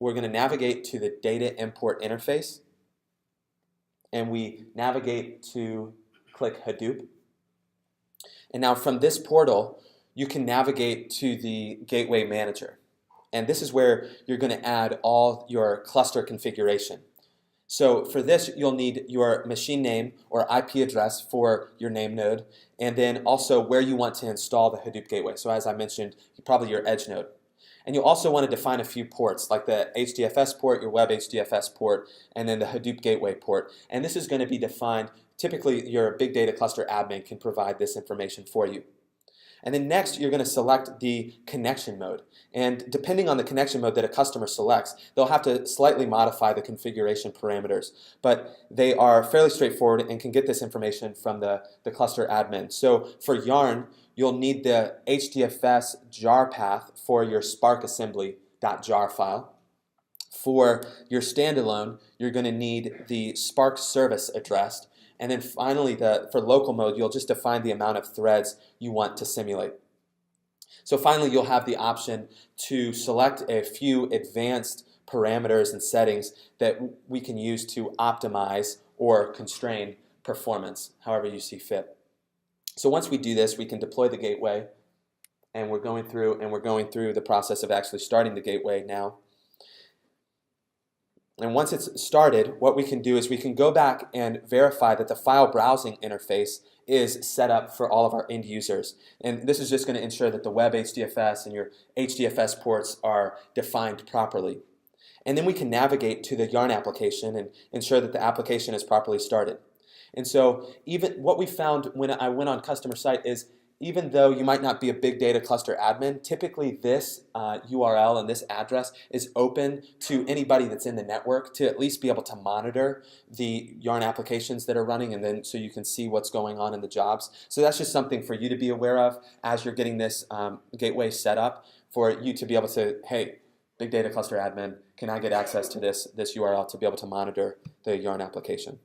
we're going to navigate to the data import interface, and we navigate to click Hadoop. And now from this portal, you can navigate to the Gateway Manager. And this is where you're going to add all your cluster configuration. So for this, you'll need your machine name or IP address for your name node, and then also where you want to install the Hadoop Gateway. So as I mentioned, probably your edge node. And you'll also want to define a few ports, like the HDFS port, your web HDFS port, and then the Hadoop Gateway port. And this is going to be defined. Typically, your big data cluster admin can provide this information for you. And then next, you're going to select the connection mode. And depending on the connection mode that a customer selects, they'll have to slightly modify the configuration parameters. But they are fairly straightforward and can get this information from the cluster admin. So for Yarn, you'll need the HDFS jar path for your Spark assembly.jar file. For your standalone, you're going to need the Spark service address. And then finally, for local mode, you'll just define the amount of threads you want to simulate. So finally, you'll have the option to select a few advanced parameters and settings that we can use to optimize or constrain performance, however you see fit. So once we do this, we can deploy the gateway, and we're going through the process of actually starting the gateway now. And once it's started, what we can do is we can go back and verify that the file browsing interface is set up for all of our end users. And this is just going to ensure that the web HDFS and your HDFS ports are defined properly. And then we can navigate to the Yarn application and ensure that the application is properly started. And so even what we found when I went on customer site is, even though you might not be a big data cluster admin, typically this URL and this address is open to anybody that's in the network to at least be able to monitor the Yarn applications that are running, and then so you can see what's going on in the jobs. So that's just something for you to be aware of as you're getting this gateway set up, for you to be able to, hey, big data cluster admin, can I get access to this URL to be able to monitor the Yarn application?